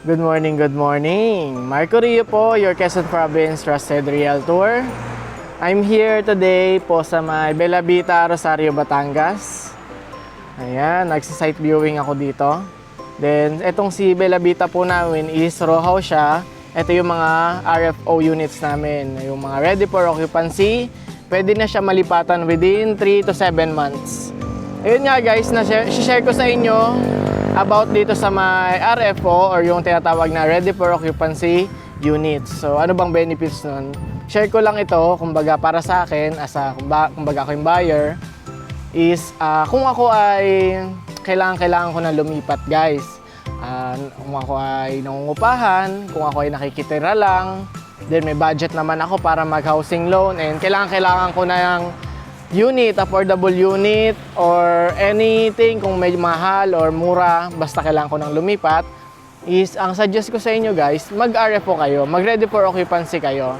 Good morning, good morning. Marco Rio po, your Quezon Province Trusted Realtor. I'm here today po sa may Bella Vita, Rosario, Batangas. Ayan, nagsisite viewing ako dito. Then, etong si Bella Vita po namin is row house siya. Ito yung mga RFO units namin, yung mga ready for occupancy. Pwede na siya malipatan within 3 to 7 months. Ayun nga guys, share ko sa inyo about dito sa may RFO or yung tinatawag na ready for occupancy units. So ano bang benefits nun? Share ko lang ito, kumbaga para sa akin, kumbaga ako yung buyer, is kung ako ay kailangan ko na lumipat guys. Kung ako ay nangungupahan, kung ako ay nakikitira lang, then may budget naman ako para mag-housing loan and kailangan ko na yung unit, affordable unit or anything kung may mahal or mura, basta kailangan ko ng lumipat, is ang suggest ko sa inyo guys, mag-RFO kayo, mag-ready for occupancy kayo.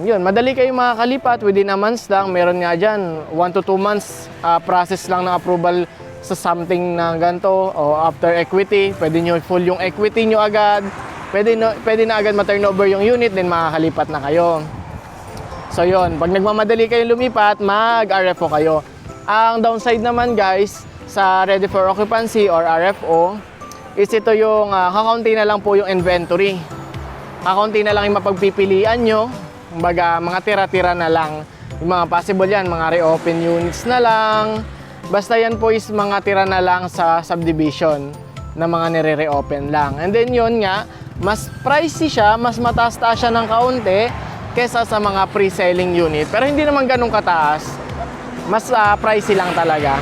Yun, madali kayo makakalipat within a month lang. Meron nga dyan 1 to 2 months process lang ng approval sa something na ganito o after equity, pwede nyo full yung equity nyo agad, pwede na agad ma-turnover yung unit, then makakalipat na kayo. So yun, pag nagmamadali kayo lumipat, mag-RFO kayo. Ang downside naman guys, sa ready for occupancy or RFO, is ito yung kakaunti na lang po yung inventory. Kakaunti na lang yung mapagpipilian nyo. Kumbaga, mga tira-tira na lang. Yung mga possible yan, mga reopen units na lang. Basta yan po is mga tira na lang sa subdivision na mga nire-reopen lang. And then yun nga, mas pricey siya, mas mataas-taas siya ng kaunti kesa sa mga pre-selling unit. Pero hindi naman ganun kataas. Mas pricey lang talaga.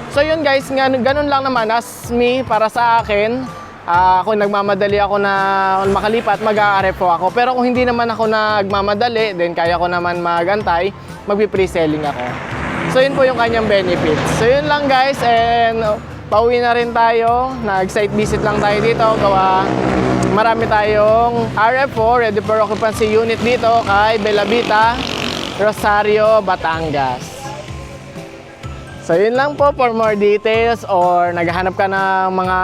So yun guys, ganun lang naman as me, para sa akin. Kung nagmamadali ako na makalipat, mag-RFO ako. Pero kung hindi naman ako nagmamadali, then kaya ko naman magantay, magpi-pre-selling ako. So yun po yung kanyang benefits. So yun lang guys, and pauwi na rin tayo. Nag-site visit lang tayo dito. Marami tayong RFO, ready for occupancy unit dito kay Bella Vita, Rosario, Batangas. So yun lang po. For more details or naghahanap ka ng mga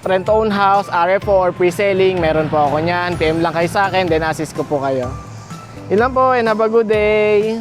rent-own house, RFO or pre-selling, meron po ako niyan. PM lang kayo sa akin, then assist ko po kayo. Yun lang po and have a good day.